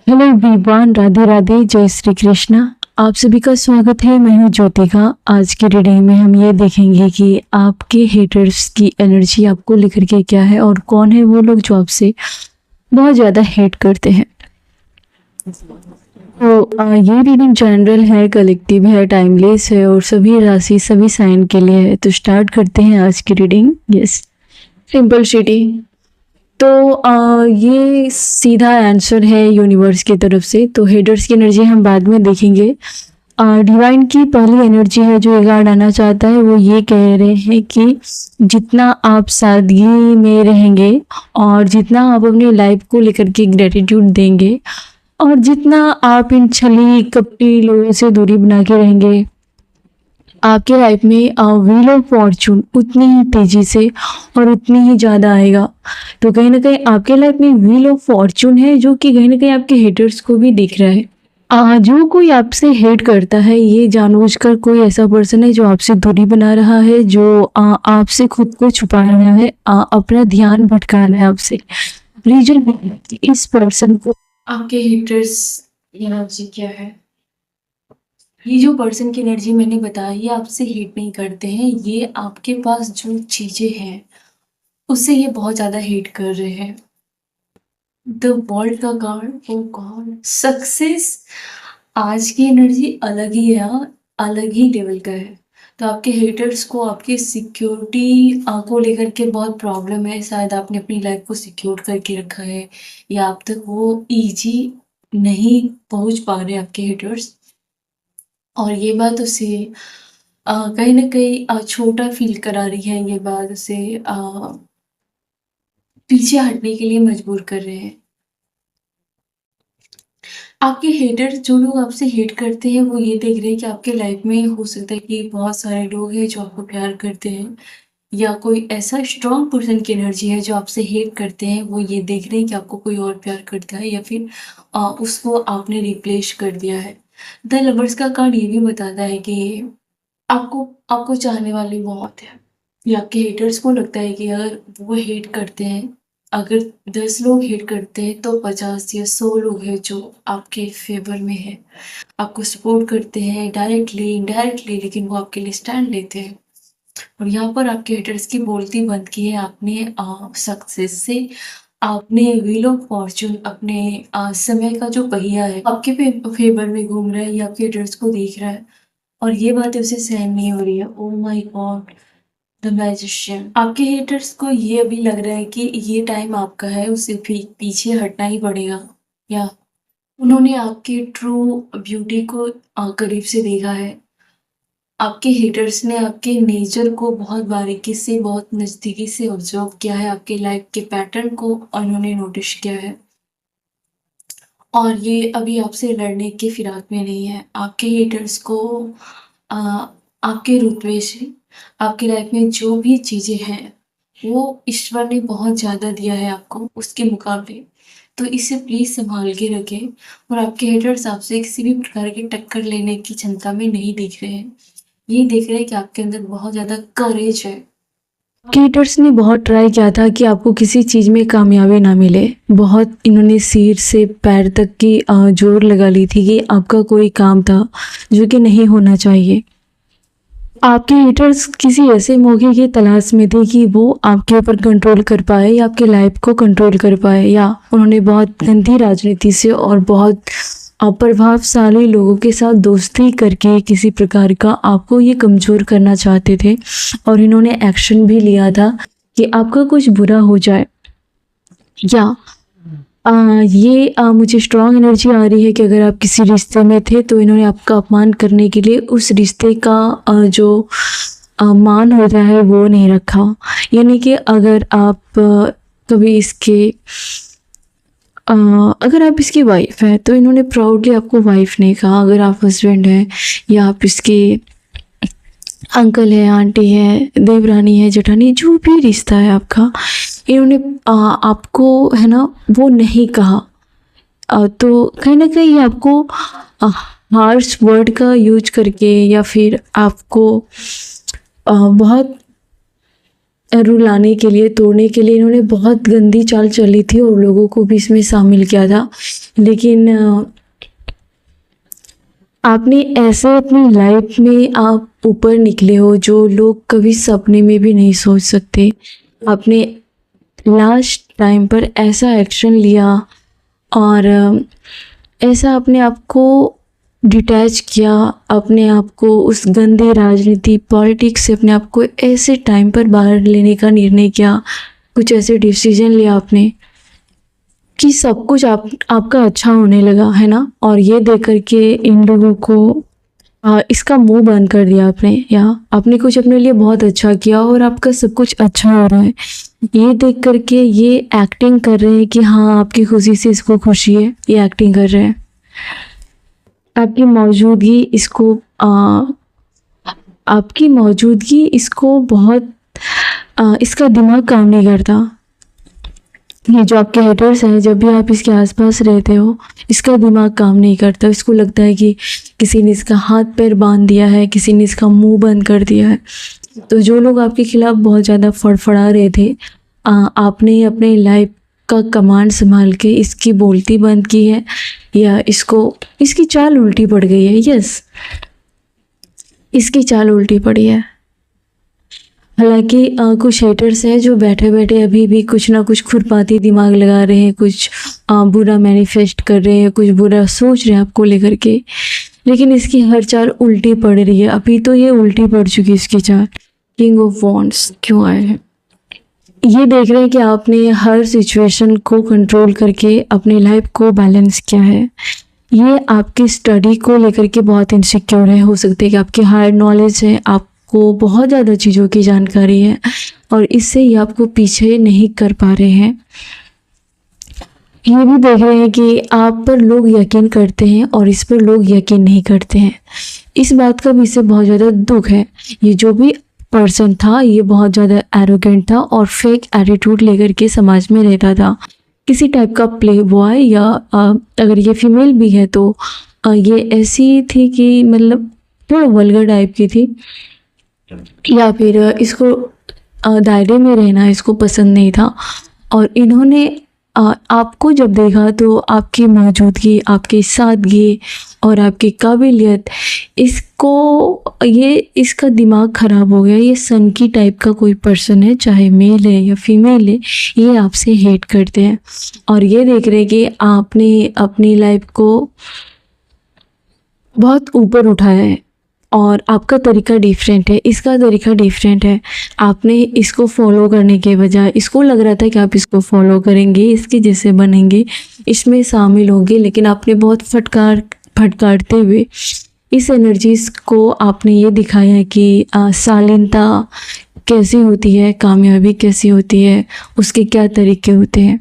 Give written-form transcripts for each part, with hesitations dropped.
Hello everyone, Radhe Radhe, जय श्री कृष्णा। आप सभी का स्वागत है। मैं हूँ ज्योतिका। आज की रीडिंग में हम ये देखेंगे कि आपके हेटर्स की एनर्जी आपको लेकर के क्या है और कौन है वो लोग जो आपसे बहुत ज़्यादा हेट करते हैं। तो ये रीडिंग जनरल है, कलेक्टिव है, टाइमलेस है और सभी राशि सभी साइन के लिए है। तो स्टार्ट करते हैं आज की रीडिंग। Yes, simple city. तो ये सीधा आंसर है यूनिवर्स की तरफ से। तो हेडर्स की एनर्जी हम बाद में देखेंगे। डिवाइन की पहली एनर्जी है जो ये कार्ड आना चाहता है, वो ये कह रहे हैं कि जितना आप सादगी में रहेंगे और जितना आप अपनी लाइफ को लेकर के ग्रेटिट्यूड देंगे और जितना आप इन छली कपटी लोगों से दूरी बना के रहेंगे, आपके लाइफ में व्हील ऑफ फॉर्चून उतनी ही तेजी से और उतनी ही ज़्यादा आएगा। तो कहीं ना कहीं आपके लाइफ में व्हील ऑफ फॉर्चून है जो कि कहीं ना कहीं आपके हेटर्स को भी दिख रहा है। जो कोई आपसे हेट करता है ये जानबूझकर कोई ऐसा पर्सन है जो आपसे दूरी बना रहा है, जो आपसे खुद को छुपा रहा है, अपना ध्यान भटका रहा है आपसे। रीजन इस पर्सन को आपके हेटर्स एनर्जी क्या है। ये जो पर्सन की एनर्जी मैंने बताई, ये आपसे हेट नहीं करते हैं। ये आपके पास जो चीजें हैं उससे ये बहुत ज्यादा हेट कर रहे हैं। द वर्ल्ड का कार्ड, ओ गॉड, सक्सेस। आज की एनर्जी अलग ही है, अलग ही लेवल का है। तो आपके हेटर्स को आपकी सिक्योरिटी को लेकर के बहुत प्रॉब्लम है। शायद आपने अपनी लाइफ को सिक्योर करके रखा है या आप तक वो इजी नहीं पहुंच पा रहे आपके हेटर्स। और ये बात उसे कहीं ना कहीं छोटा फील करा रही है। ये बात उसे पीछे हटने के लिए मजबूर कर रहे हैं। आपके हेटर, जो लोग आपसे हेट करते हैं, वो ये देख रहे हैं कि आपके लाइफ में हो सकता है कि बहुत सारे लोग हैं जो आपको प्यार करते हैं, या कोई ऐसा स्ट्रॉन्ग पर्सन की एनर्जी है जो आपसे हेट करते हैं। वो ये देख रहे हैं कि आपको कोई और प्यार करता है या फिर उसको आपने रिप्लेस कर दिया है। द लवर्स का कार्ड ये भी बताता है कि आपको आपको चाहने वाले बहुत है, या आपके हेटर्स को लगता है कि अगर वो हेट करते हैं, अगर 10 लोग हेट करते हैं तो 50 या 100 लोग हैं जो आपके फेवर में है, आपको सपोर्ट करते हैं डायरेक्टली इनडायरेक्टली, लेकिन वो आपके लिए स्टैंड लेते हैं। और यहाँ पर आपके हेटर्स की बोलती बंद की है आपने सक्सेस से। आपने व्हील ऑफ फॉर्चून, अपने समय का जो पहिया है आपके फेवर में घूम रहा है, ये आपके हेटर्स को देख रहा है और ये बात उसे सहन नहीं हो रही है। Oh my God, the magician. आपके हेटर्स को ये अभी लग रहा है कि ये टाइम आपका है, उसे पीछे हटना ही पड़ेगा, या उन्होंने आपके ट्रू ब्यूटी को करीब से देखा है। आपके हेटर्स ने आपके नेचर को बहुत बारीकी से, बहुत नज़दीकी से ऑब्जर्व किया है। आपके लाइफ के पैटर्न को उन्होंने नोटिस किया है और ये अभी आपसे लड़ने के फिराक में नहीं है। आपके हेटर्स को आ, आपके रुतबे से, आपकी लाइफ में जो भी चीज़ें हैं वो ईश्वर ने बहुत ज़्यादा दिया है आपको उसके मुकाबले। तो इसे प्लीज़ संभाल के रखें। और आपके हेटर्स आपसे किसी भी प्रकार की टक्कर लेने की क्षमता में नहीं दिख रहे हैं। ये देख रहे हैं कि आपके अंदर बहुत ज़्यादा करेज है। क्रिएटर्स ने बहुत ट्राई किया था कि आपको किसी चीज़ में कामयाबी ना मिले। बहुत इन्होंने सिर से पैर तक की जोर लगा ली थी कि आपका कोई काम था जो कि नहीं होना चाहिए। आपके हेटर्स किसी ऐसे मौके की तलाश में थे कि वो आपके ऊपर कंट्रोल कर पाए या आपके लाइफ को कंट्रोल कर पाए, या उन्होंने बहुत गंदी राजनीति से और बहुत प्रभावशाली लोगों के साथ दोस्ती करके किसी प्रकार का आपको ये कमज़ोर करना चाहते थे। और इन्होंने एक्शन भी लिया था कि आपका कुछ बुरा हो जाए। या मुझे स्ट्रॉन्ग एनर्जी आ रही है कि अगर आप किसी रिश्ते में थे तो इन्होंने आपका अपमान करने के लिए उस रिश्ते का जो मान होता है वो नहीं रखा। यानी कि अगर आप कभी अगर आप इसकी वाइफ है तो इन्होंने प्राउडली आपको वाइफ नहीं कहा। अगर आप हस्बैंड हैं या आप इसके अंकल है, आंटी है, देवरानी है, जेठानी, जो भी रिश्ता है आपका, इन्होंने आपको है ना वो नहीं कहा। तो कहीं ना कहीं आपको हार्श वर्ड का यूज करके या फिर आपको बहुत रुलाने के लिए, तोड़ने के लिए इन्होंने बहुत गंदी चाल चली थी और लोगों को भी इसमें शामिल किया था लेकिन आपने ऐसे अपनी लाइफ में आप ऊपर निकले हो जो लोग कभी सपने में भी नहीं सोच सकते। आपने लास्ट टाइम पर ऐसा एक्शन लिया और ऐसा अपने आप को डिटैच किया, अपने आप को उस गंदे राजनीति पॉलिटिक्स से अपने आप को ऐसे टाइम पर बाहर लेने का निर्णय किया, कुछ ऐसे डिसीजन लिया आपने कि सब कुछ आपका अच्छा होने लगा, है ना? और ये देख कर के इन लोगों को इसका मुंह बंद कर दिया आपने, या आपने कुछ अपने लिए बहुत अच्छा किया और आपका सब कुछ अच्छा हो रहा है। ये देख कर के ये एक्टिंग कर रहे हैं कि हाँ आपकी खुशी से इसको खुशी है, ये एक्टिंग कर रहे हैं। आपकी मौजूदगी इसको बहुत इसका दिमाग काम नहीं करता। ये जो आपके हेटर्स हैं, जब भी आप इसके आसपास रहते हो, इसका दिमाग काम नहीं करता। इसको लगता है कि किसी ने इसका हाथ पैर बांध दिया है, किसी ने इसका मुंह बंद कर दिया है। तो जो लोग आपके खिलाफ बहुत ज़्यादा फड़फड़ा रहे थे, आपने अपने लाइफ का कमांड संभाल के इसकी बोलती बंद की है, या इसकी चाल उल्टी पड़ गई है। यस, इसकी चाल उल्टी पड़ी है। हालांकि कुछ हेटर्स हैं जो बैठे बैठे अभी भी कुछ ना कुछ खुरपाती दिमाग लगा रहे हैं, कुछ बुरा मैनिफेस्ट कर रहे हैं, कुछ बुरा सोच रहे हैं आपको लेकर के, लेकिन इसकी हर चाल उल्टी पड़ रही है। अभी तो ये उल्टी पड़ चुकी है इसकी चाल। किंग ऑफ वॉन्ड्स क्यों आए हैं? ये देख रहे हैं कि आपने हर सिचुएशन को कंट्रोल करके अपनी लाइफ को बैलेंस किया है। ये आपकी स्टडी को लेकर के बहुत इनसिक्योर है। हो सकता है कि आपकी हायर नॉलेज है, आपको बहुत ज़्यादा चीज़ों की जानकारी है, और इससे ये आपको पीछे नहीं कर पा रहे हैं। ये भी देख रहे हैं कि आप पर लोग यकीन करते हैं और इस पर लोग यकीन नहीं करते हैं। इस बात का भी इसे बहुत ज़्यादा दुख है। ये जो भी पर्सन था, ये बहुत ज़्यादा एरोगेंट था और फेक एटीट्यूड लेकर के समाज में रहता था। किसी टाइप का प्ले बॉय, या अगर ये फीमेल भी है तो ये ऐसी थी कि मतलब थोड़ा वल्गर टाइप की थी, या फिर इसको दायरे में रहना इसको पसंद नहीं था। और इन्होंने आपको जब देखा तो आपकी मौजूदगी, आपकी सादगी और आपकी काबिलियत, इसका दिमाग ख़राब हो गया। ये सन की टाइप का कोई पर्सन है, चाहे मेल है या फीमेल है, ये आपसे हेट करते हैं। और ये देख रहे हैं कि आपने अपनी लाइफ को बहुत ऊपर उठाया है और आपका तरीका डिफरेंट है, इसका तरीका डिफरेंट है। आपने इसको फॉलो करने के बजाय, इसको लग रहा था कि आप इसको फॉलो करेंगे, इसके जैसे बनेंगे, इसमें शामिल होंगे, लेकिन आपने बहुत फटकारते हुए इस एनर्जीज को आपने ये दिखाया है कि शालीनता कैसी होती है, कामयाबी कैसी होती है, उसके क्या तरीके होते हैं।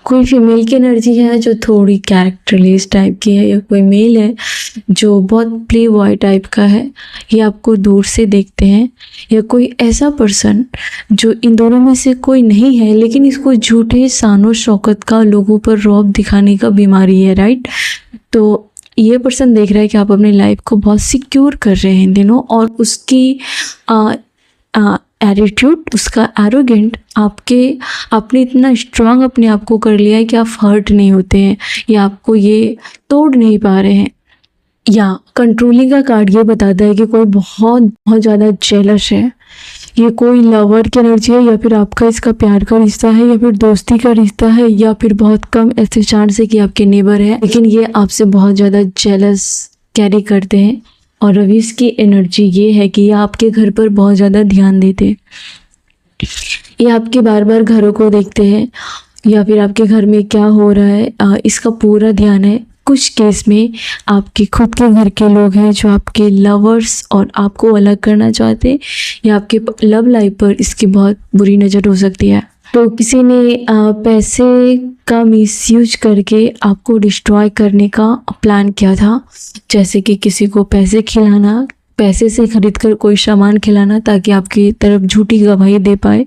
कोई फीमेल की एनर्जी है जो थोड़ी कैरेक्टरलेस टाइप की है, या कोई मेल है जो बहुत प्ले बॉय टाइप का है, ये आपको दूर से देखते हैं। या कोई ऐसा पर्सन जो इन दोनों में से कोई नहीं है, लेकिन इसको झूठे शानो शौकत का लोगों पर रौब दिखाने का बीमारी है, राइट? तो ये पर्सन देख रहा है कि आप अपनी लाइफ को बहुत सिक्योर कर रहे हैं इन दिनों, और उसकी एटीट्यूड, उसका एरोगेंट, आपने इतना स्ट्रांग अपने आप को कर लिया है कि आप हर्ट नहीं होते हैं, या आपको ये तोड़ नहीं पा रहे हैं। या कंट्रोलिंग का कार्ड ये बताता है कि कोई बहुत बहुत ज़्यादा जेलस है। ये कोई लवर की एनर्जी है, या फिर आपका इसका प्यार का रिश्ता है, या फिर दोस्ती का रिश्ता है, या फिर बहुत कम ऐसे चांस है कि आपके नेबर है, लेकिन ये आपसे बहुत ज़्यादा जेलस कैरी करते हैं। और अभी इसकी एनर्जी ये है कि ये आपके घर पर बहुत ज़्यादा ध्यान देते हैं। ये आपके बार बार घरों को देखते हैं, या फिर आपके घर में क्या हो रहा है इसका पूरा ध्यान है। कुछ केस में आपके खुद के घर के लोग हैं जो आपके लवर्स और आपको अलग करना चाहते हैं, या आपके लव लाइफ पर इसकी बहुत बुरी नज़र हो सकती है। तो किसी ने पैसे का मिसयूज करके आपको डिस्ट्रॉय करने का प्लान किया था, जैसे कि किसी को पैसे खिलाना, पैसे से खरीद कर कोई सामान खिलाना ताकि आपकी तरफ झूठी गवाही दे पाए।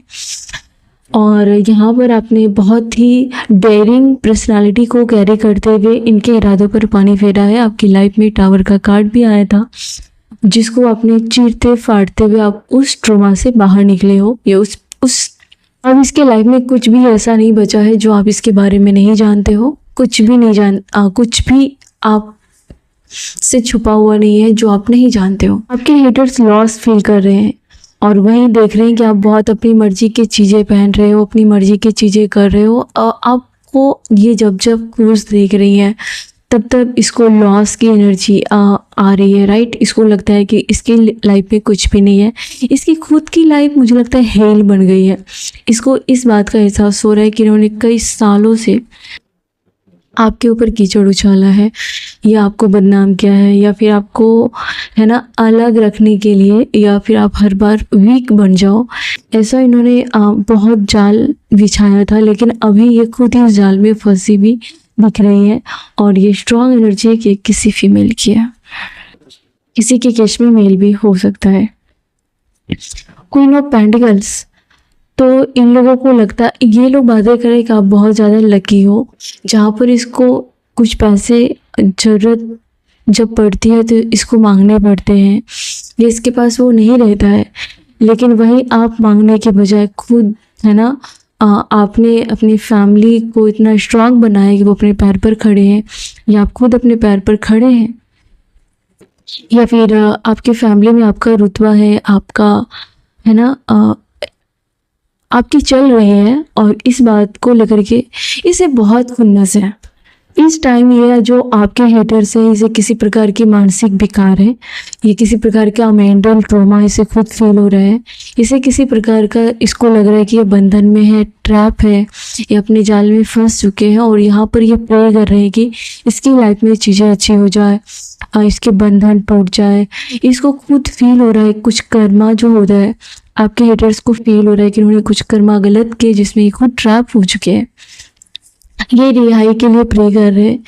और यहाँ पर आपने बहुत ही डेयरिंग पर्सनालिटी को कैरी करते हुए इनके इरादों पर पानी फेरा है। आपकी लाइफ में टावर का कार्ड भी आया था, जिसको आपने चीरते फाड़ते हुए आप उस ट्रॉमा से बाहर निकले हो, या अब इसके लाइफ में कुछ भी ऐसा नहीं बचा है जो आप इसके बारे में नहीं जानते हो। कुछ भी नहीं कुछ भी आप से छुपा हुआ नहीं है जो आप नहीं जानते हो। आपके हेटर्स लॉस फील कर रहे हैं और वही देख रहे हैं कि आप बहुत अपनी मर्जी की चीज़ें पहन रहे हो, अपनी मर्जी की चीज़ें कर रहे हो। आपको ये जब जब क्रूज देख रही है तब तब इसको लॉस की एनर्जी आ रही है, राइट। इसको लगता है कि इसकी लाइफ में कुछ भी नहीं है, इसकी खुद की लाइफ मुझे लगता है हेल बन गई है। इसको इस बात का एहसास हो रहा है कि इन्होंने कई सालों से आपके ऊपर कीचड़ उछाला है या आपको बदनाम किया है, या फिर आपको है ना अलग रखने के लिए, या फिर आप हर बार वीक बन जाओ, ऐसा इन्होंने बहुत जाल बिछाया था। लेकिन अभी ये खुद ही इस जाल में फंसी भी दिख रही है और ये स्ट्रॉन्ग एनर्जी कि किसी फीमेल की है, किसी के केस में मेल भी हो सकता है। क्वीन ऑफ पेंटिकल्स, तो इन लोगों को लगता है, ये लोग बातें करें कि आप बहुत ज़्यादा लकी हो, जहाँ पर इसको कुछ पैसे ज़रूरत जब पड़ती है तो इसको मांगने पड़ते हैं, या इसके पास वो नहीं रहता है, लेकिन वही आप मांगने के बजाय खुद है ना आपने अपनी फैमिली को इतना स्ट्रांग बनाया कि वो अपने पैर पर खड़े हैं, या आप खुद अपने पैर पर खड़े हैं, या फिर आपकी फैमिली में आपका रुतबा है, आपका है ना आपकी चल रही है, और इस बात को लेकर के इसे बहुत खुन्नस है। इस टाइम ये जो आपके हेटर्स है, इसे किसी प्रकार की मानसिक विकार है, ये किसी प्रकार का मेंटल ट्रॉमा इसे खुद फील हो रहा है, इसे किसी प्रकार का इसको लग रहा है कि ये बंधन में है, ट्रैप है, ये अपने जाल में फंस चुके हैं और यहाँ पर ये प्रे कर रहे हैं कि इसकी लाइफ में चीज़ें अच्छी हो जाए, इसके बंधन टूट जाए। इसको खुद फील हो रहा है कुछ कर्मा जो हो रहा है, आपके हेटर्स को फील हो रहा है कि उन्होंने कुछ कर्मा गलत किए जिसमें ये खुद ट्रैप हो चुके हैं। ये रिहाई के लिए प्रे कर रहे हैं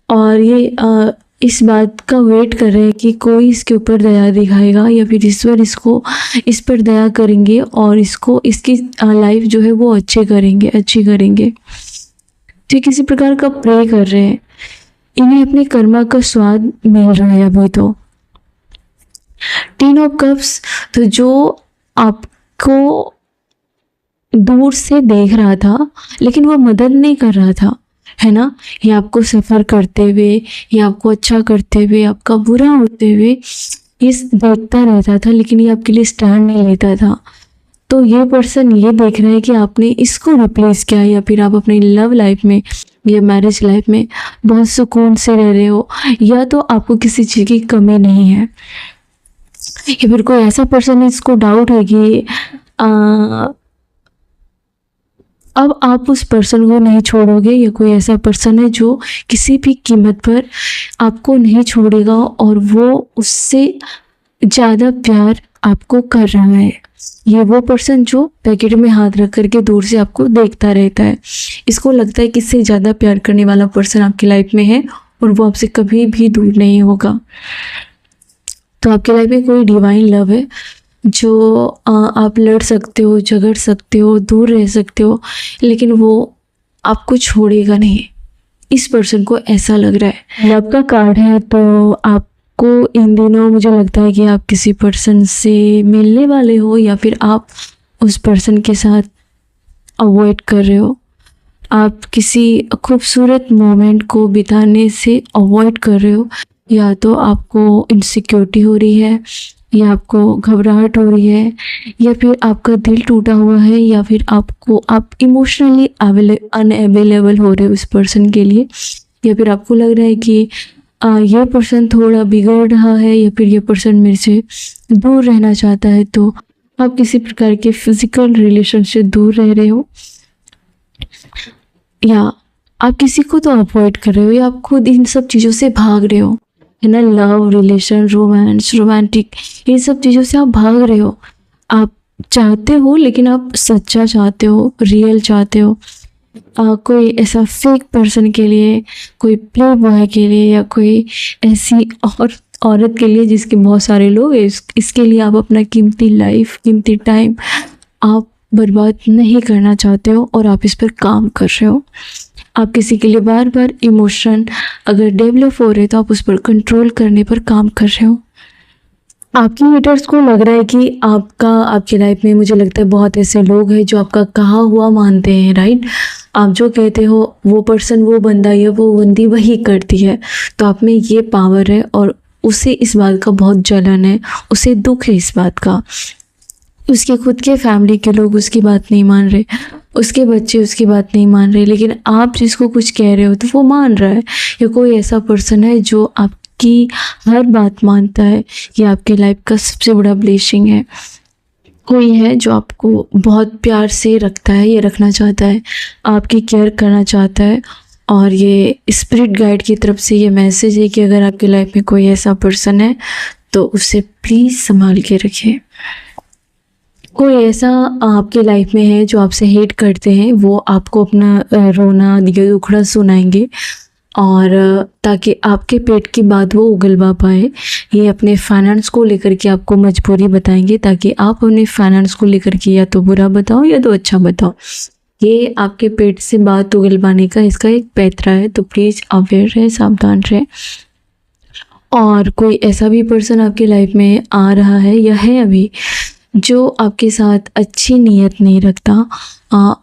और ये इस बात का वेट कर रहे हैं कि कोई इसके ऊपर दया दिखाएगा, या फिर ईश्वर इसको इस पर दया करेंगे और इसको इसकी लाइफ जो है वो अच्छी करेंगे। तो किसी प्रकार का प्रे कर रहे हैं, इन्हें अपने कर्मा का स्वाद मिल रहा है अभी तो। 10 ऑफ कप्स, तो जो आपको दूर से देख रहा था लेकिन वो मदद नहीं कर रहा था, है ना, ये आपको सफ़र करते हुए, ये आपको अच्छा करते हुए, आपका बुरा होते हुए ये देखता रहता था, लेकिन ये आपके लिए स्टैंड नहीं लेता था। तो ये पर्सन ये देख रहा है कि आपने इसको रिप्लेस किया, या फिर आप अपनी लव लाइफ में या मैरिज लाइफ में बहुत सुकून से रह रहे हो, या तो आपको किसी चीज़ की कमी नहीं है, या फिर कोई ऐसा पर्सन है इसको डाउट है कि अब आप उस पर्सन को नहीं छोड़ोगे, या कोई ऐसा पर्सन है जो किसी भी कीमत पर आपको नहीं छोड़ेगा और वो उससे ज़्यादा प्यार आपको कर रहा है। ये वो पर्सन जो पैकेट में हाथ रख करके दूर से आपको देखता रहता है, इसको लगता है कि इससे ज़्यादा प्यार करने वाला पर्सन आपकी लाइफ में है और वो आपसे कभी भी दूर नहीं होगा। तो आपकी लाइफ में कोई डिवाइन लव है जो आप लड़ सकते हो, झगड़ सकते हो, दूर रह सकते हो, लेकिन वो आपको छोड़ेगा नहीं। इस पर्सन को ऐसा लग रहा है। लव का कार्ड है, तो आपको इन दिनों मुझे लगता है कि आप किसी पर्सन से मिलने वाले हो, या फिर आप उस पर्सन के साथ अवॉइड कर रहे हो। आप किसी खूबसूरत मोमेंट को बिताने से अवॉइड कर रहे हो, या तो आपको इनसिक्योरिटी हो रही है, या आपको घबराहट हो रही है, या फिर आपका दिल टूटा हुआ है, या फिर आप इमोशनली अनअवेलेबल हो रहे हो इस पर्सन के लिए, या फिर आपको लग रहा है कि ये पर्सन थोड़ा बिगड़ रहा है, या फिर ये पर्सन मेरे से दूर रहना चाहता है। तो आप किसी प्रकार के फिजिकल रिलेशन से दूर रह रहे हो, या आप किसी को तो अवॉइड कर रहे हो, या आप खुद इन सब चीज़ों से भाग रहे हो, है ना। लव, रिलेशन, रोमांस, रोमांटिक, ये सब चीज़ों से आप भाग रहे हो। आप चाहते हो, लेकिन आप सच्चा चाहते हो, रियल चाहते हो। कोई ऐसा फेक पर्सन के लिए, कोई प्ले बॉय के लिए, या कोई ऐसी औरत के लिए जिसके बहुत सारे लोग हैं, इसके लिए आप अपना कीमती लाइफ, कीमती टाइम आप बर्बाद नहीं करना चाहते हो, और आप इस पर काम कर रहे हो। आप किसी के लिए बार बार इमोशन अगर डेवलप हो रहे तो आप उस पर कंट्रोल करने पर काम कर रहे हो। आपके हेटर्स को लग रहा है कि आपकी लाइफ में मुझे लगता है बहुत ऐसे लोग हैं जो आपका कहा हुआ मानते हैं, राइट? आप जो कहते हो वो पर्सन, वो बंदा या वो बंदी वही करती है। तो आप में ये पावर है और उसे इस बात का बहुत जलन है, उसे दुख है इस बात का। उसके खुद के फैमिली के लोग उसकी बात नहीं मान रहे, उसके बच्चे उसकी बात नहीं मान रहे, लेकिन आप जिसको कुछ कह रहे हो तो वो मान रहा है। या कोई ऐसा पर्सन है जो आपकी हर बात मानता है, ये आपके लाइफ का सबसे बड़ा ब्लेसिंग है। कोई है जो आपको बहुत प्यार से रखता है, ये रखना चाहता है, आपकी केयर करना चाहता है। और ये स्पिरिट गाइड की तरफ से ये मैसेज है कि अगर आपकी लाइफ में कोई ऐसा पर्सन है तो उसे प्लीज़ संभाल के रखें। कोई ऐसा आपके लाइफ में है जो आपसे हेट करते हैं, वो आपको अपना रोना या दुखड़ा सुनाएंगे और ताकि आपके पेट की बात वो उगलवा पाए। ये अपने फाइनेंस को लेकर के आपको मजबूरी बताएंगे ताकि आप अपने फाइनेंस को लेकर के या तो बुरा बताओ या तो अच्छा बताओ। ये आपके पेट से बात उगलवाने का इसका एक पैतरा है, तो प्लीज़ अवेयर रहे, सावधान रहे। और कोई ऐसा भी पर्सन आपकी लाइफ में आ रहा है या है अभी जो आपके साथ अच्छी नीयत नहीं रखता,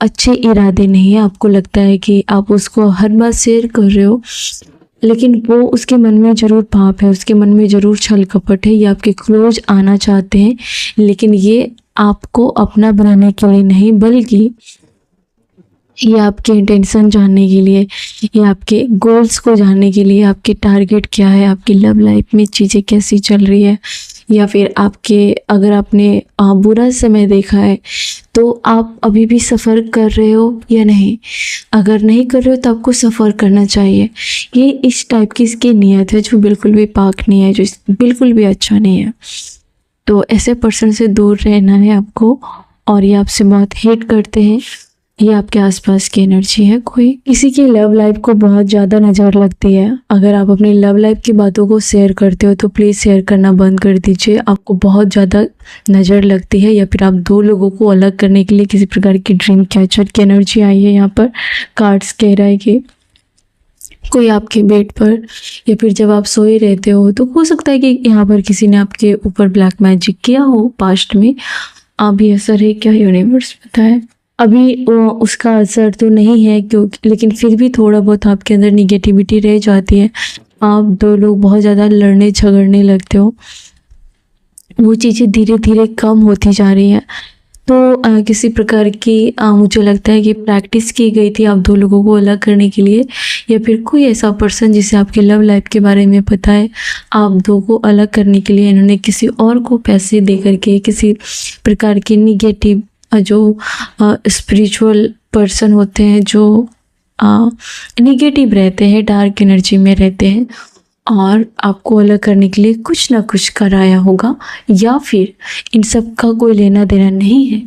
अच्छे इरादे नहीं है। आपको लगता है कि आप उसको हर बात शेयर कर रहे हो, लेकिन वो उसके मन में ज़रूर पाप है, उसके मन में ज़रूर छल कपट है। ये आपके क्लोज आना चाहते हैं, लेकिन ये आपको अपना बनाने के लिए नहीं, बल्कि ये आपके इंटेंशन जानने के लिए, ये आपके गोल्स को जानने के लिए, आपके टारगेट क्या है, आपकी लव लाइफ में चीज़ें कैसी चल रही है, या फिर आपके अगर आपने बुरा समय देखा है तो आप अभी भी सफ़र कर रहे हो या नहीं। अगर नहीं कर रहे हो तो आपको सफ़र करना चाहिए। ये इस टाइप की इसकी नीयत है जो बिल्कुल भी पाक नहीं है, जो बिल्कुल भी अच्छा नहीं है। तो ऐसे पर्सन से दूर रहना है आपको। और ये आपसे बहुत हेट करते हैं, ये आपके आसपास की एनर्जी है। कोई किसी की लव लाइफ को बहुत ज़्यादा नज़र लगती है। अगर आप अपनी लव लाइफ की बातों को शेयर करते हो तो प्लीज़ शेयर करना बंद कर दीजिए। आपको बहुत ज़्यादा नज़र लगती है, या फिर आप दो लोगों को अलग करने के लिए किसी प्रकार की ड्रीम कैचर की एनर्जी आई है। यहाँ पर कार्ड्स कह रहा है कि कोई आपके बेड पर या फिर जब आप सोए रहते हो तो हो सकता है कि यहाँ पर किसी ने आपके ऊपर ब्लैक मैजिक किया हो पास्ट में। अभी असर है क्या, यूनिवर्स पता है। अभी उसका असर तो नहीं है क्योंकि, लेकिन फिर भी थोड़ा बहुत आपके अंदर निगेटिविटी रह जाती है। आप दो लोग बहुत ज़्यादा लड़ने झगड़ने लगते हो, वो चीज़ें धीरे धीरे कम होती जा रही हैं। तो किसी प्रकार की मुझे लगता है कि प्रैक्टिस की गई थी आप दो लोगों को अलग करने के लिए, या फिर कोई ऐसा पर्सन जिसे आपके लव लाइफ के बारे में पता है, आप दो को अलग करने के लिए इन्होंने किसी और को पैसे दे करके किसी प्रकार की निगेटिव जो स्पिरिचुअल पर्सन होते हैं, जो निगेटिव रहते हैं, डार्क एनर्जी में रहते हैं, और आपको अलग करने के लिए कुछ ना कुछ कराया होगा, या फिर इन सब का कोई लेना देना नहीं है।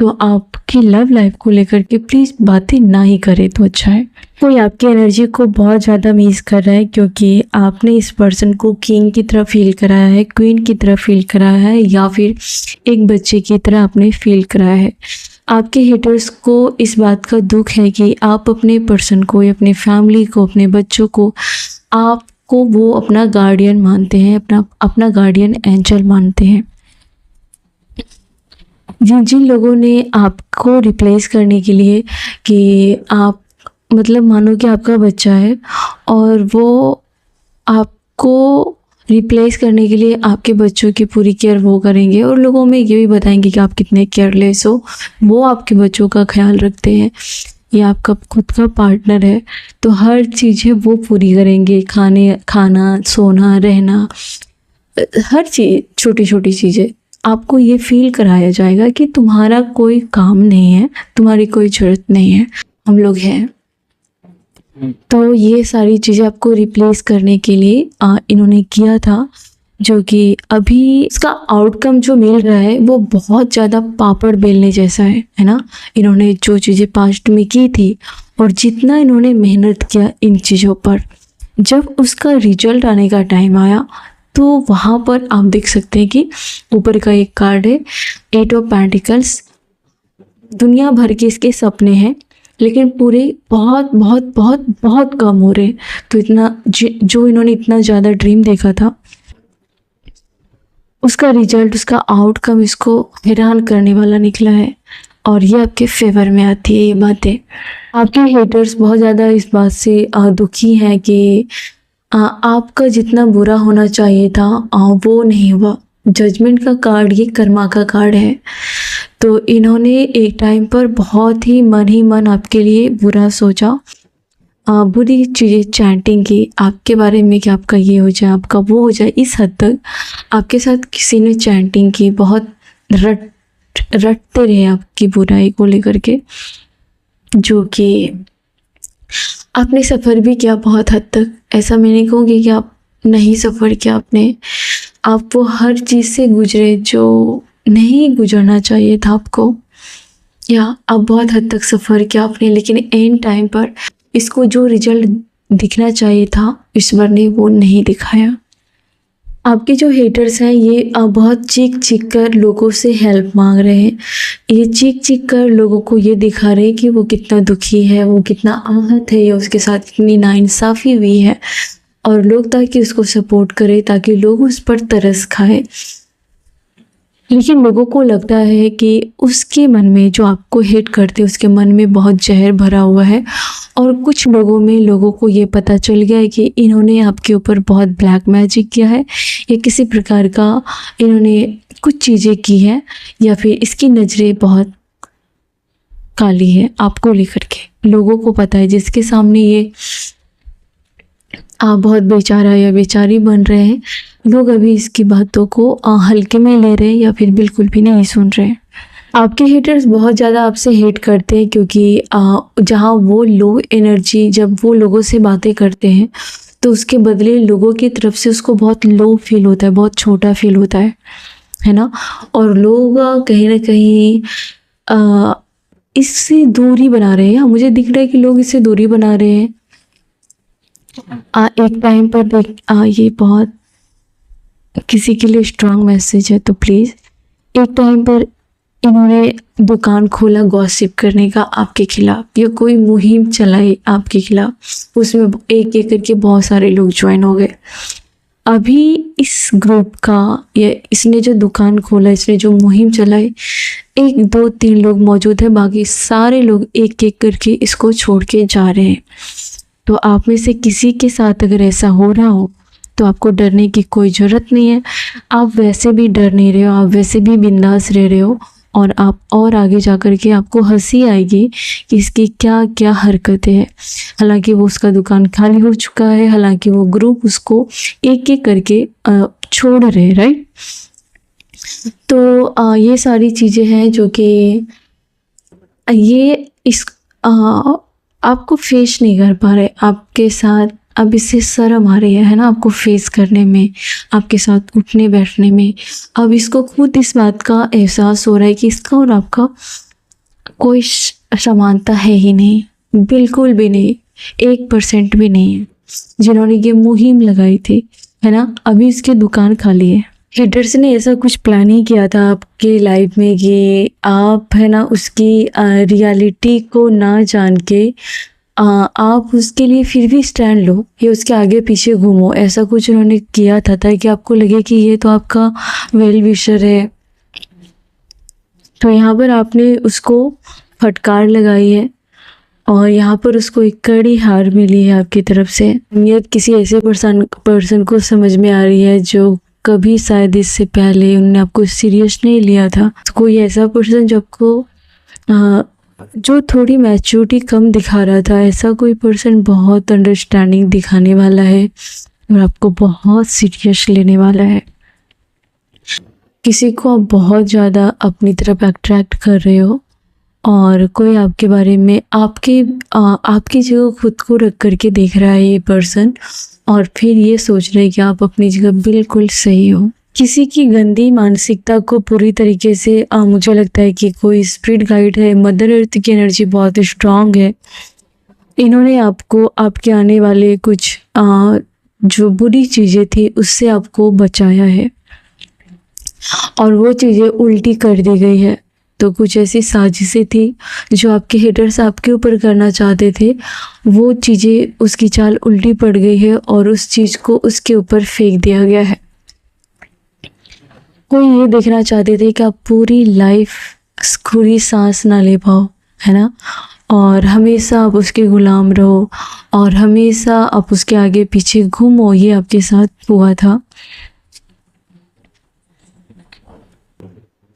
तो आपकी लव लाइफ को लेकर के प्लीज़ बातें ना ही करें तो अच्छा है। कोई आपकी एनर्जी को बहुत ज़्यादा मिस कर रहा है क्योंकि आपने इस पर्सन को किंग की तरह फील कराया है, क्वीन की तरह फील कराया है, या फिर एक बच्चे की तरह आपने फील कराया है। आपके हेटर्स को इस बात का दुख है कि आप अपने पर्सन को या अपने फैमिली को, अपने बच्चों को, आपको वो अपना गार्डियन मानते हैं, अपना गार्डियन एंजल मानते हैं। जिन लोगों ने आपको रिप्लेस करने के लिए, कि आप मतलब मानो कि आपका बच्चा है और वो आपको रिप्लेस करने के लिए आपके बच्चों की पूरी केयर वो करेंगे, और लोगों में ये भी बताएंगे कि आप कितने केयरलेस हो। वो आपके बच्चों का ख्याल रखते हैं, ये आपका खुद का पार्टनर है, तो हर चीज़ें वो पूरी करेंगे, खाना, सोना, रहना, हर चीज़, छोटी छोटी चीज़ें। आपको ये फील कराया जाएगा कि तुम्हारा कोई काम नहीं है, तुम्हारी कोई ज़रूरत नहीं है, हम लोग हैं। तो ये सारी चीज़ें आपको रिप्लेस करने के लिए इन्होंने किया था, जो कि अभी इसका आउटकम जो मिल रहा है वो बहुत ज़्यादा पापड़ बेलने जैसा है ना। इन्होंने जो चीज़ें पास्ट में की थी और जितना इन्होंने मेहनत किया इन चीज़ों पर, जब उसका रिजल्ट आने का टाइम आया तो वहाँ पर आप देख सकते हैं कि ऊपर का एक कार्ड है, 8 ऑफ पेंटिकल्स। दुनिया भर के इसके सपने हैं, लेकिन पूरे बहुत बहुत बहुत बहुत कम हो रहे। तो इतना जो इन्होंने इतना ज़्यादा ड्रीम देखा था, उसका रिजल्ट, उसका आउटकम इसको हैरान करने वाला निकला है और ये आपके फेवर में आती है ये बातें। आपके हेटर्स बहुत ज़्यादा इस बात से दुखी हैं कि आपका जितना बुरा होना चाहिए था वो नहीं हुआ। जजमेंट का कार्ड ये कर्मा का कार्ड है। तो इन्होंने एक टाइम पर बहुत ही मन आपके लिए बुरा सोचा, बुरी चीज़ें चैंटिंग की आपके बारे में कि आपका ये हो जाए, आपका वो हो जाए। इस हद तक आपके साथ किसी ने चैंटिंग की, बहुत रटते रहे आपकी बुराई को लेकर के, जो कि आपने सफ़र भी किया बहुत हद तक। ऐसा मैं नहीं कहूँगी कि आप नहीं सफ़र किया, आप वो हर चीज़ से गुजरे जो नहीं गुजरना चाहिए था आपको, या आप बहुत हद तक सफ़र किया आपने, लेकिन एंड टाइम पर इसको जो रिजल्ट दिखना चाहिए था ईश्वर ने वो नहीं दिखाया। आपके जो हेटर्स हैं ये बहुत चीख कर लोगों से हेल्प मांग रहे हैं। ये चीख कर लोगों को ये दिखा रहे हैं कि वो कितना दुखी है, वो कितना आहत है, या उसके साथ कितनी नाइंसाफ़ी हुई है, और लोग ताकि उसको सपोर्ट करें, ताकि लोग उस पर तरस खाएं। लेकिन लोगों को लगता है कि उसके मन में, जो आपको हेट करते हैं, उसके मन में बहुत जहर भरा हुआ है। और कुछ लोगों को ये पता चल गया है कि इन्होंने आपके ऊपर बहुत ब्लैक मैजिक किया है, या किसी प्रकार का इन्होंने कुछ चीज़ें की है, या फिर इसकी नज़रें बहुत काली है आपको लेकर के। लोगों को पता है, जिसके सामने ये आप बहुत बेचारा या बेचारी बन रहे हैं, लोग अभी इसकी बातों को हल्के में ले रहे हैं या फिर बिल्कुल भी नहीं सुन रहे हैं। आपके हेटर्स बहुत ज़्यादा आपसे हेट करते हैं क्योंकि जहाँ वो लो एनर्जी, जब वो लोगों से बातें करते हैं तो उसके बदले लोगों की तरफ से उसको बहुत लो फील होता है, बहुत छोटा फील होता है ना। और लोग कहीं ना कहीं इससे दूरी बना रहे हैं। मुझे दिख रहा है कि लोग इससे दूरी बना रहे हैं। एक टाइम पर देख ये बहुत किसी के लिए स्ट्रांग मैसेज है, तो प्लीज़, एक टाइम पर इन्होंने दुकान खोला गॉसिप करने का आपके खिलाफ, या कोई मुहिम चलाई आपके खिलाफ, उसमें एक एक करके बहुत सारे लोग ज्वाइन हो गए। अभी इस ग्रुप का, या इसने जो दुकान खोला, इसने जो मुहिम चलाई, 1 2 3 लोग मौजूद है, बाकी सारे लोग एक एक करके इसको छोड़ के जा रहे हैं। तो आप में से किसी के साथ अगर ऐसा हो रहा हो तो आपको डरने की कोई ज़रूरत नहीं है। आप वैसे भी डर नहीं रहे हो, आप वैसे भी बिंदास रह रहे हो, और आप और आगे जा कर के आपको हंसी आएगी कि इसकी क्या क्या हरकतें हैं। हालांकि वो उसका दुकान खाली हो चुका है, हालांकि वो ग्रुप उसको एक एक करके छोड़ रहे, राइट। तो ये सारी चीज़ें हैं जो कि ये इस आपको फेस नहीं कर पा रहे आपके साथ। अब इससे शर्म आ रही है ना आपको फेस करने में, आपके साथ उठने बैठने में। अब इसको खुद इस बात का एहसास हो रहा है कि इसका और आपका कोई समानता है ही नहीं, बिल्कुल भी नहीं, 1% भी नहीं है। जिन्होंने ये मुहिम लगाई थी, है ना, अभी इसकी दुकान खाली है। हेटर्स ने ऐसा कुछ प्लान ही किया था आपके लाइफ में कि आप, है ना, उसकी रियलिटी को ना जान के आप उसके लिए फिर भी स्टैंड लो, या उसके आगे पीछे घूमो। ऐसा कुछ उन्होंने किया था ताकि आपको लगे कि ये तो आपका वेल विशर है। तो यहाँ पर आपने उसको फटकार लगाई है, और यहाँ पर उसको एक कड़ी हार मिली है आपकी तरफ से। नियत किसी ऐसे पर्सन को समझ में आ रही है जो कभी शायद इससे पहले उन्होंने आपको सीरियस नहीं लिया था। तो कोई ऐसा पर्सन जो आपको जो थोड़ी मैच्योरिटी कम दिखा रहा था, ऐसा कोई पर्सन बहुत अंडरस्टैंडिंग दिखाने वाला है और आपको बहुत सीरियस लेने वाला है। किसी को आप बहुत ज़्यादा अपनी तरफ अट्रैक्ट कर रहे हो, और कोई आपके बारे में आपकी जगह खुद को रख करके देख रहा है ये पर्सन, और फिर ये सोच रहे हैं कि आप अपनी जगह बिल्कुल सही हो। किसी की गंदी मानसिकता को पूरी तरीके से मुझे लगता है कि कोई स्पिरिट गाइड है, मदर अर्थ की एनर्जी बहुत स्ट्रांग है। इन्होंने आपको आपके आने वाले कुछ जो बुरी चीज़ें थी उससे आपको बचाया है, और वो चीज़ें उल्टी कर दी गई है। तो कुछ ऐसी साजिशें थी जो आपके हेटर्स आपके ऊपर करना चाहते थे, वो चीज़ें, उसकी चाल उल्टी पड़ गई है और उस चीज़ को उसके ऊपर फेंक दिया गया है। कोई ये देखना चाहते थे कि आप पूरी लाइफ खुली सांस ना ले पाओ, है ना, और हमेशा आप उसके गुलाम रहो और हमेशा आप उसके आगे पीछे घूमो। ये आपके साथ हुआ था।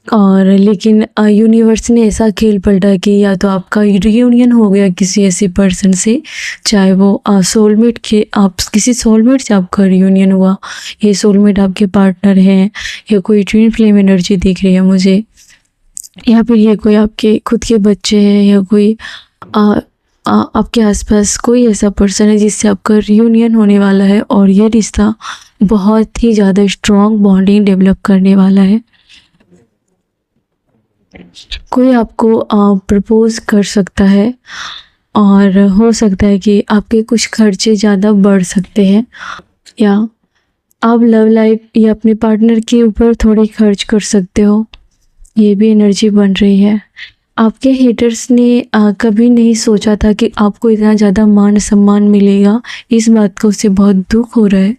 और लेकिन यूनिवर्स ने ऐसा खेल पलटा कि या तो आपका रियूनियन हो गया किसी ऐसे पर्सन से, चाहे वो सोलमेट के, आप किसी सोलमेट से आपका रियूनियन हुआ, ये सोलमेट आपके पार्टनर हैं, या कोई ट्विन फ्लेम एनर्जी दिख रही है मुझे, या फिर ये कोई आपके खुद के बच्चे हैं, या कोई आपके आसपास कोई ऐसा पर्सन है जिससे आपका रियूनियन होने वाला है और ये रिश्ता बहुत ही ज़्यादा स्ट्रॉन्ग बॉन्डिंग डेवलप करने वाला है। कोई आपको प्रपोज कर सकता है और हो सकता है कि आपके कुछ खर्चे ज़्यादा बढ़ सकते हैं, या आप लव लाइफ या अपने पार्टनर के ऊपर थोड़ी खर्च कर सकते हो, ये भी एनर्जी बन रही है। आपके हेटर्स ने कभी नहीं सोचा था कि आपको इतना ज़्यादा मान सम्मान मिलेगा, इस बात का उसे बहुत दुख हो रहा है।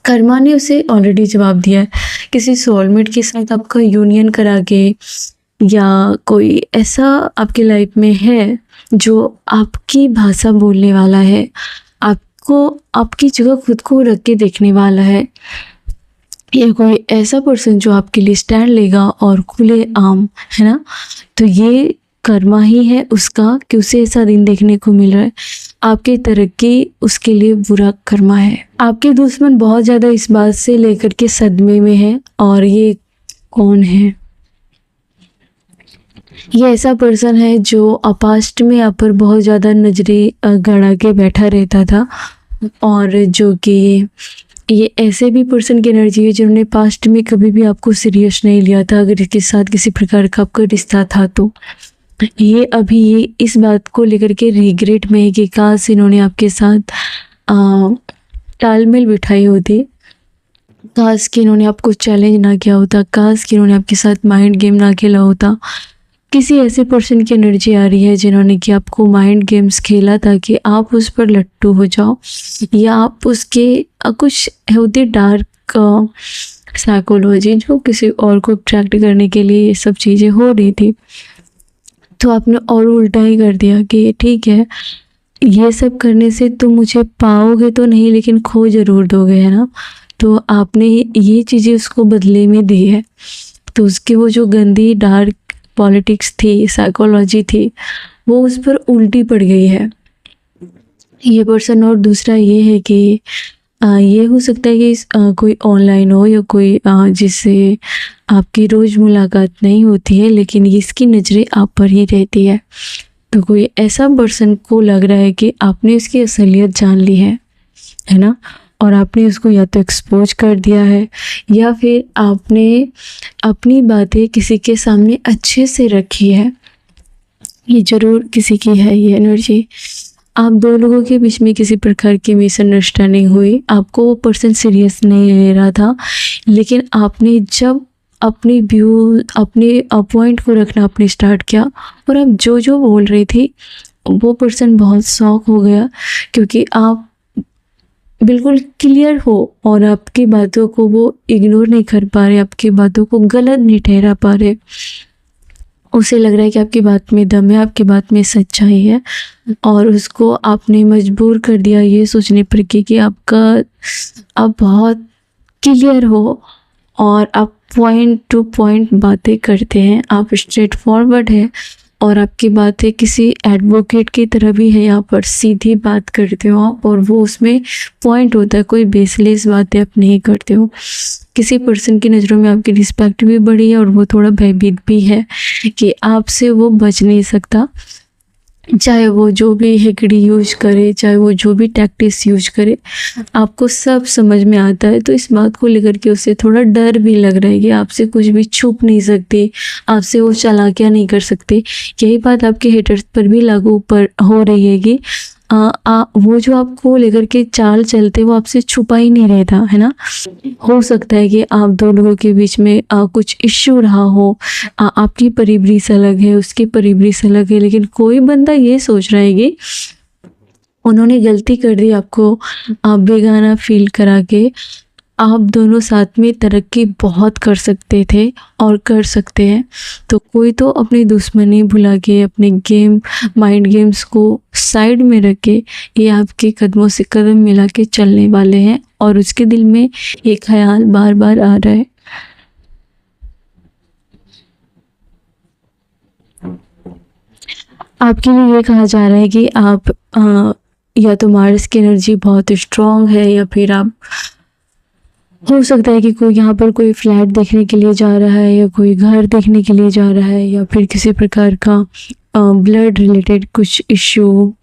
कर्मा ने उसे ऑलरेडी जवाब दिया है। किसी सोलमेट के साथ आपका यूनियन करा के, या कोई ऐसा आपके लाइफ में है जो आपकी भाषा बोलने वाला है, आपको आपकी जगह खुद को रख के देखने वाला है, या कोई ऐसा पर्सन जो आपके लिए स्टैंड लेगा और खुले आम, है ना, तो ये कर्मा ही है उसका कि उसे ऐसा दिन देखने को मिल रहा है। आपकी तरक्की उसके लिए बुरा कर्मा है। आपके दुश्मन बहुत ज़्यादा इस बात से लेकर के सदमे में है। और ये कौन है? ये ऐसा पर्सन है जो पास्ट में आप पर बहुत ज़्यादा नज़रें गड़ा के बैठा रहता था, और जो कि ये ऐसे भी पर्सन की एनर्जी है जिन्होंने पास्ट में कभी भी आपको सीरियस नहीं लिया था। अगर इसके साथ किसी प्रकार का आपका रिश्ता था तो ये अभी ये इस बात को लेकर के रिग्रेट में है कि काश इन्होंने आपके साथ तालमेल बिठाई होती, काश कि इन्होंने आपको चैलेंज ना किया होता, काश कि इन्होंने आपके साथ माइंड गेम ना खेला होता। किसी ऐसे पर्सन की एनर्जी आ रही है जिन्होंने कि आपको माइंड गेम्स खेला ताकि आप उस पर लट्टू हो जाओ, या आप उसके कुछ होती डार्क साइकोलॉजी जो किसी और को अट्रैक्ट करने के लिए ये सब चीज़ें हो रही थी, तो आपने और उल्टा ही कर दिया कि ठीक है, ये सब करने से तुम मुझे पाओगे तो नहीं लेकिन खो ज़रूर दोगे, है ना। तो आपने ये चीज़ें उसको बदले में दी है, तो उसकी वो जो गंदी डार्क पॉलिटिक्स थी, साइकोलॉजी थी, वो उस पर उल्टी पड़ गई है ये पर्सन। और दूसरा ये है कि ये हो सकता है कि कोई ऑनलाइन हो, या कोई जिससे आपकी रोज़ मुलाकात नहीं होती है लेकिन इसकी नज़रें आप पर ही रहती है। तो कोई ऐसा पर्सन को लग रहा है कि आपने उसकी असलियत जान ली है ना, और आपने उसको या तो एक्सपोज कर दिया है, या फिर आपने अपनी बातें किसी के सामने अच्छे से रखी है। ये ज़रूर किसी की है ये एनर्जी। आप दो लोगों के बीच में किसी प्रकार की मिसअंडरस्टैंडिंग हुई, आपको वो पर्सन सीरियस नहीं ले रहा था, लेकिन आपने जब अपनी व्यू, अपने पॉइंट को रखना आपने स्टार्ट किया, और आप जो जो बोल रही थी वो पर्सन बहुत शॉक हो गया, क्योंकि आप बिल्कुल क्लियर हो और आपकी बातों को वो इग्नोर नहीं कर पा रहे, आपकी बातों को गलत नहीं ठहरा पा रहे। उसे लग रहा है कि आपकी बात में दम है, आपकी बात में सच्चाई है, और उसको आपने मजबूर कर दिया ये सोचने पर कि आप बहुत क्लियर हो और आप पॉइंट टू पॉइंट बातें करते हैं, आप स्ट्रेट फॉरवर्ड है, और आपकी बातें किसी एडवोकेट की तरह भी है, यहाँ पर सीधी बात करते हो आप, और वो उसमें पॉइंट होता है, कोई बेसलेस बातें आप नहीं करते हो। किसी पर्सन की नज़रों में आपकी रिस्पेक्ट भी बढ़ी है और वो थोड़ा भयभीत भी है कि आपसे वो बच नहीं सकता, चाहे वो जो भी हेकड़ी यूज करे, चाहे वो जो भी टैक्टिक्स यूज करे, आपको सब समझ में आता है। तो इस बात को लेकर के उसे थोड़ा डर भी लग रहा है कि आपसे कुछ भी छुप नहीं सकते, आपसे वो चालाकियाँ नहीं कर सकते। यही बात आपके हेटर्स पर भी लागू पर हो रही है कि वो जो आपको लेकर के चाल चलते वो आपसे छुपा ही नहीं रहता, है ना। हो सकता है कि आप दो लोगों के बीच में कुछ इश्यू रहा हो, आपकी परिवरिश अलग है, उसकी परिवरिश अलग है, लेकिन कोई बंदा ये सोच रहा है कि उन्होंने गलती कर दी आपको बेगाना फील करा के, आप दोनों साथ में तरक्की बहुत कर सकते थे और कर सकते हैं। तो कोई तो अपनी दुश्मनी भुला के, अपने माइंड गेम्स को साइड में रख के ये आपके कदमों से कदम मिला के चलने वाले हैं, और उसके दिल में ये ख्याल बार बार आ रहा है। आपके लिए ये कहा जा रहा है कि आप या तो मार्स की एनर्जी बहुत स्ट्रॉन्ग है, या फिर आप, हो सकता है कि कोई यहाँ पर कोई फ्लैट देखने के लिए जा रहा है, या कोई घर देखने के लिए जा रहा है, या फिर किसी प्रकार का ब्लड रिलेटेड कुछ इश्यू,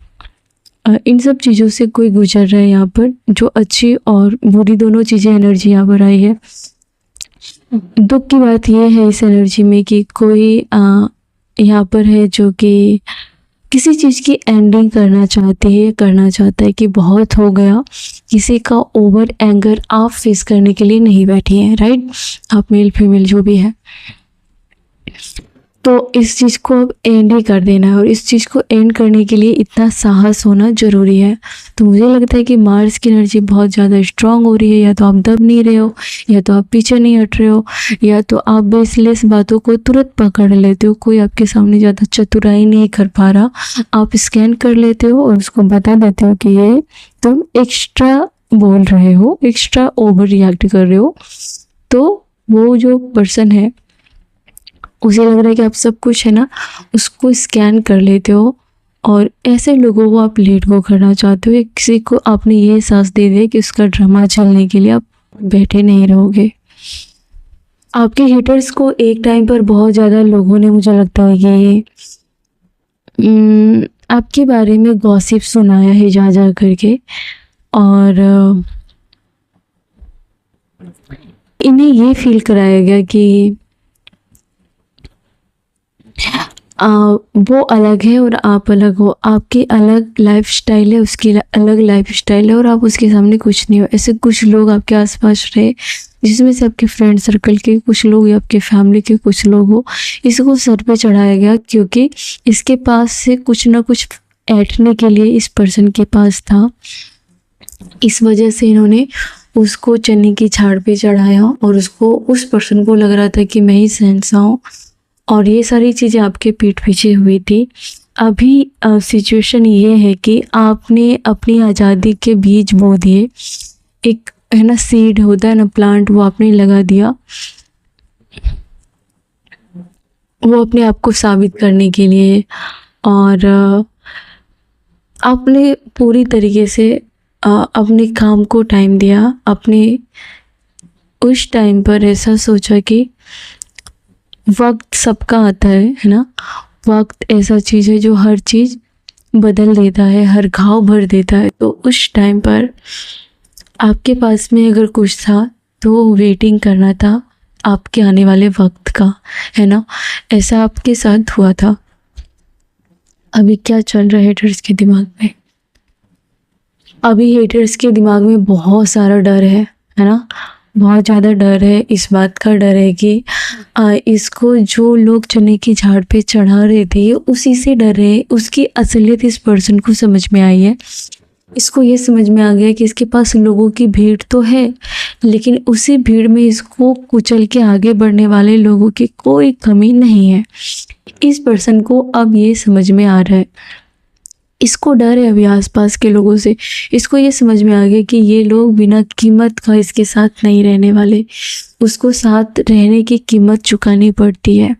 इन सब चीज़ों से कोई गुजर रहा है यहाँ पर, जो अच्छी और बुरी दोनों चीज़ें एनर्जी यहाँ पर आई है। दुख की बात यह है इस एनर्जी में कि कोई यहाँ पर है जो कि किसी चीज़ की एंडिंग करना चाहती है, करना चाहता है कि बहुत हो गया। किसी का ओवर एंगर आप फेस करने के लिए नहीं बैठी हैं, राइट? आप मेल फीमेल जो भी है, तो इस चीज़ को अब एंड ही कर देना है, और इस चीज़ को एंड करने के लिए इतना साहस होना ज़रूरी है। तो मुझे लगता है कि मार्स की एनर्जी बहुत ज़्यादा स्ट्रांग हो रही है। या तो आप दब नहीं रहे हो, या तो आप पीछे नहीं हट रहे हो, या तो आप बेसलेस बातों को तुरंत पकड़ लेते हो। कोई आपके सामने ज़्यादा चतुराई नहीं कर पा रहा, आप स्कैन कर लेते हो और उसको बता देते हो कि ये तुम एक्स्ट्रा बोल रहे हो, एक्स्ट्रा ओवर रिएक्ट कर रहे हो। तो वो जो पर्सन है उसे लग रहा है कि आप सब कुछ है ना उसको स्कैन कर लेते हो, और ऐसे लोगों को आप लेट गो करना चाहते हो, या किसी को आपने ये एहसास दे दिया कि उसका ड्रामा चलने के लिए आप बैठे नहीं रहोगे। आपके हेटर्स को एक टाइम पर बहुत ज़्यादा लोगों ने, मुझे लगता है कि आपके बारे में गॉसिप सुनाया है जा जा करके, और इन्हें ये फील कराया गया कि वो अलग है और आप अलग हो, आपकी अलग लाइफ स्टाइल है, उसकी अलग लाइफ स्टाइल है, और आप उसके सामने कुछ नहीं हो। ऐसे कुछ लोग आपके आसपास रहे, जिसमें से आपके फ्रेंड सर्कल के कुछ लोग या आपके फैमिली के कुछ लोग हो। इसको सर पे चढ़ाया गया क्योंकि इसके पास से कुछ ना कुछ ऐंठने के लिए इस पर्सन के पास था। इस वजह से इन्होंने उसको चने की झाड़ पे चढ़ाया, और उसको, उस पर्सन को लग रहा था कि मैं ही शहंशाह हूँ, और ये सारी चीज़ें आपके पीठ पीछे हुई थी। अभी सिचुएशन ये है कि आपने अपनी आज़ादी के बीज बो दिए। एक है ना सीड होता है ना, प्लांट, वो आपने लगा दिया, वो अपने आप को साबित करने के लिए, और आपने पूरी तरीके से अपने काम को टाइम दिया। अपने उस टाइम पर ऐसा सोचा कि वक्त सबका आता है ना, वक्त ऐसा चीज़ है जो हर चीज़ बदल देता है, हर घाव भर देता है। तो उस टाइम पर आपके पास में अगर कुछ था तो वेटिंग करना था आपके आने वाले वक्त का, है ना। ऐसा आपके साथ हुआ था। अभी क्या चल रहा है हेटर्स के दिमाग में? अभी हेटर्स के दिमाग में बहुत सारा डर है ना, बहुत ज़्यादा डर है। इस बात का डर है कि इसको जो लोग चने की झाड़ पे चढ़ा रहे थे ये उसी से डर रहे। उसकी असलियत इस पर्सन को समझ में आई है। इसको ये समझ में आ गया कि इसके पास लोगों की भीड़ तो है, लेकिन उसी भीड़ में इसको कुचल के आगे बढ़ने वाले लोगों की कोई कमी नहीं है। इस पर्सन को अब ये समझ में आ रहा है। इसको डर है अभी आसपास के लोगों से। इसको ये समझ में आ गया कि ये लोग बिना कीमत का इसके साथ नहीं रहने वाले। उसको साथ रहने की कीमत चुकानी पड़ती है।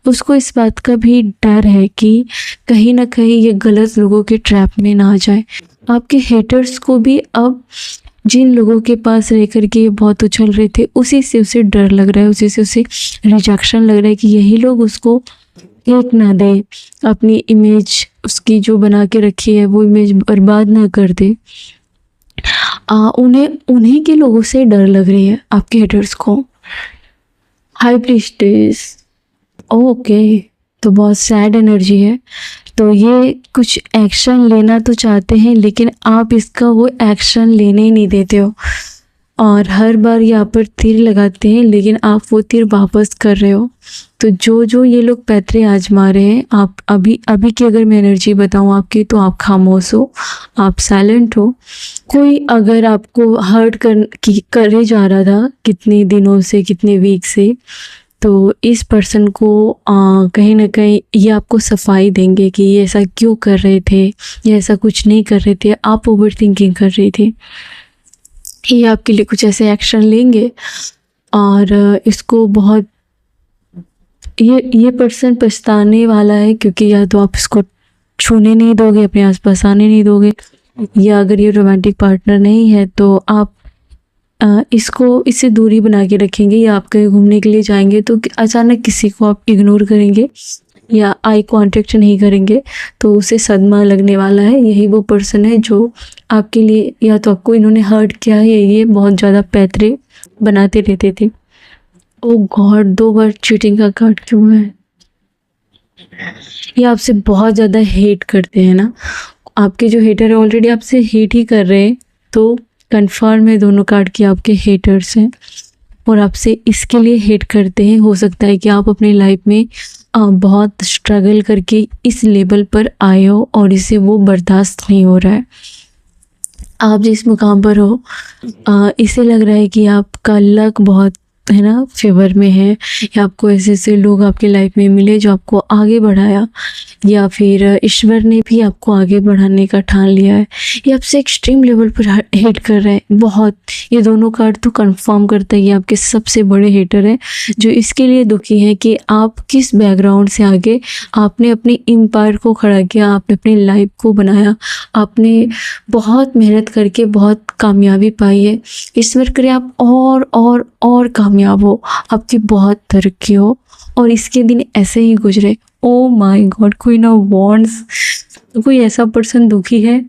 उसको इस बात का भी डर है कि कहीं ना कहीं ये गलत लोगों के ट्रैप में ना आ जाए। आपके हेटर्स को भी अब जिन लोगों के पास रह कर के ये बहुत उछल रहे थे उसी से उसे डर लग रहा है, उसी से उसे रिजेक्शन लग रहा है कि यही लोग उसको फेंक ना दे, अपनी इमेज उसकी जो बना के रखी है वो इमेज बर्बाद ना कर दे। उन्हीं के लोगों से डर लग रही है आपके हेटर्स को। हाई प्रीस्टेस, ओके, तो बहुत सैड एनर्जी है। तो ये कुछ एक्शन लेना तो चाहते हैं लेकिन आप इसका वो एक्शन लेने ही नहीं देते हो। और हर बार यहाँ पर तीर लगाते हैं, लेकिन आप वो तीर वापस कर रहे हो। तो जो ये लोग पैतरे आजमा रहे हैं, आप अभी की अगर मैं एनर्जी बताऊँ आपकी, तो आप खामोश हो, आप साइलेंट हो। कोई अगर आपको हर्ट करे जा रहा था कितने दिनों से, कितने वीक से, तो इस पर्सन को कहीं ना कहीं ये आपको सफाई देंगे कि ये ऐसा क्यों कर रहे थे, ये ऐसा कुछ नहीं कर रहे थे, आप ओवर थिंकिंग कर रहे थे। ये आपके लिए कुछ ऐसे एक्शन लेंगे और इसको बहुत ये पर्सन पछताने वाला है, क्योंकि या तो आप इसको छूने नहीं दोगे, अपने आसपास आने नहीं दोगे, या अगर ये रोमांटिक पार्टनर नहीं है तो आप इससे दूरी बना के रखेंगे, या आप कहीं घूमने के लिए जाएंगे तो अचानक किसी को आप इग्नोर करेंगे या आई कांटेक्ट नहीं करेंगे, तो उसे सदमा लगने वाला है। यही वो पर्सन है जो आपके लिए, या तो आपको इन्होंने हर्ट किया है, ये बहुत ज़्यादा पैतरे बनाते रहते थे। ओ गॉड, 2 बार चीटिंग का कार्ड क्यों है? ये आपसे बहुत ज़्यादा हेट करते हैं ना। आपके जो हेटर है ऑलरेडी आपसे हेट ही कर रहे हैं, तो कन्फर्म है दोनों कार्ड की आपके हेटर्स हैं और आपसे इसके लिए हेट करते हैं। हो सकता है कि आप अपनी लाइफ में बहुत स्ट्रगल करके इस लेवल पर आए हो और इसे वो बर्दाश्त नहीं हो रहा है। आप जिस मुकाम पर हो, इसे लग रहा है कि आपका लक बहुत है ना फेवर में है, या आपको ऐसे लोग आपकी लाइफ में मिले जो आपको आगे बढ़ाया, या फिर ईश्वर ने भी आपको आगे बढ़ाने का ठान लिया है। ये आपसे एक्सट्रीम लेवल पर हेट कर रहे हैं बहुत। ये दोनों कार्ड तो कंफर्म करता है ये आपके सबसे बड़े हेटर हैं, जो इसके लिए दुखी है कि आप किस बैकग्राउंड से आगे आपने अपनी एम्पायर को खड़ा किया, आपने अपनी लाइफ को बनाया, आपने बहुत मेहनत करके बहुत कामयाबी पाई है। ईश्वर करे आप और कामयाब हो, आपकी बहुत तरक्की हो, और इसके दिन ऐसे ही गुजरे। Oh my God, queen of wands. कोई ऐसा पर्सन दुखी है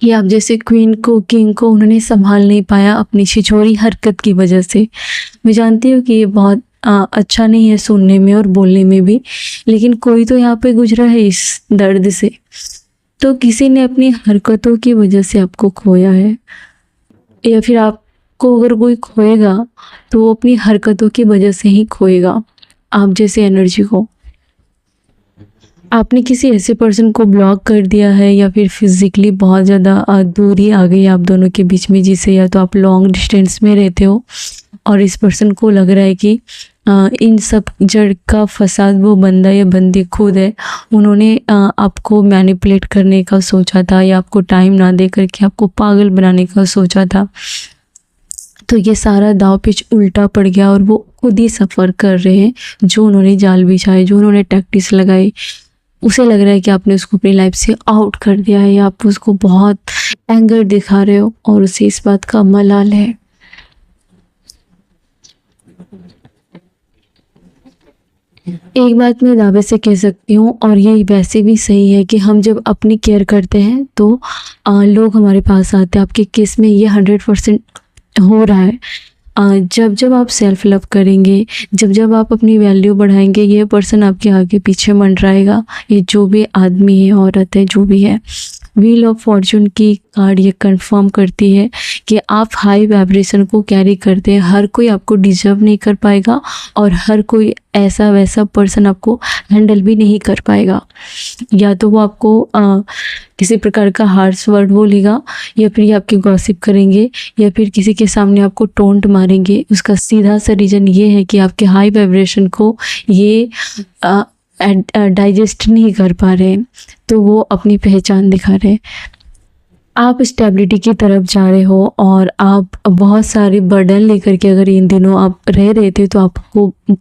कि आप जैसे क्वीन को, किंग को उन्होंने संभाल नहीं पाया अपनी छिछोरी हरकत की वजह से। मैं जानती हूँ कि ये बहुत अच्छा नहीं है सुनने में और बोलने में भी, लेकिन कोई तो यहाँ पे गुजरा है इस दर्द से। तो किसी ने अपनी हरकतों की वजह से आपको खोया है, या फिर आपको अगर कोई खोएगा तो वो अपनी हरकतों की वजह से ही खोएगा आप जैसे एनर्जी को। आपने किसी ऐसे पर्सन को ब्लॉक कर दिया है, या फिर फिज़िकली बहुत ज़्यादा दूरी आ गई आप दोनों के बीच में, जिसे या तो आप लॉन्ग डिस्टेंस में रहते हो और इस पर्सन को लग रहा है कि इन सब जड़ का फसाद वो बंदा या बंदी खुद है। उन्होंने आपको मैनिपुलेट करने का सोचा था, या आपको टाइम ना दे करके आपको पागल बनाने का सोचा था। तो ये सारा दाव पेच उल्टा पड़ गया और वो खुद ही सफ़र कर रहे हैं। जो उन्होंने जाल बिछाए, जो उन्होंने टैक्टिस लगाई, उसे लग रहा है कि आपने उसको अपनी लाइफ से आउट कर दिया है, या आप उसको बहुत एंगर दिखा रहे हो और उसे इस बात का मलाल है। एक बात मैं दावे से कह सकती हूँ, और ये वैसे भी सही है, कि हम जब अपनी केयर करते हैं तो लोग हमारे पास आते हैं। आपके केस में ये 100% हो रहा है। जब आप सेल्फ लव करेंगे, जब आप अपनी वैल्यू बढ़ाएंगे, ये पर्सन आपके आगे पीछे मंडराएगा। ये जो भी आदमी है, औरत है, जो भी है। व्हील ऑफ फॉर्चून की कार्ड ये कंफर्म करती है कि आप हाई वाइब्रेशन को कैरी करते हैं। हर कोई आपको डिजर्व नहीं कर पाएगा, और हर कोई ऐसा वैसा पर्सन आपको हैंडल भी नहीं कर पाएगा। या तो वो आपको किसी प्रकार का हार्श वर्ड बोलेगा, या फिर ये आपकी गॉसिप करेंगे, या फिर किसी के सामने आपको टोंट मारेंगे। उसका सीधा सा रीज़न ये है कि आपके हाई वाइब्रेशन को ये डाइजेस्ट नहीं कर पा रहे हैं, तो वो अपनी पहचान दिखा रहे हैं। आप स्टेबिलिटी की तरफ जा रहे हो, और आप बहुत सारे बर्डन लेकर के अगर इन दिनों आप रह रहे थे, तो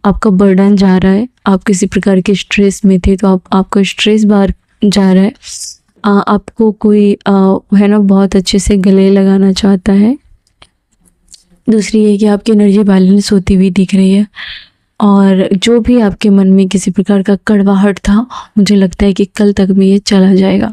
आपका बर्डन जा रहा है। आप किसी प्रकार के स्ट्रेस में थे, तो आपका स्ट्रेस बाहर जा रहा है। आपको कोई है ना बहुत अच्छे से गले लगाना चाहता है। दूसरी ये कि आपकी एनर्जी बैलेंस होती हुई दिख रही है, और जो भी आपके मन में किसी प्रकार का कड़वाहट था, मुझे लगता है कि कल तक में ये चला जाएगा।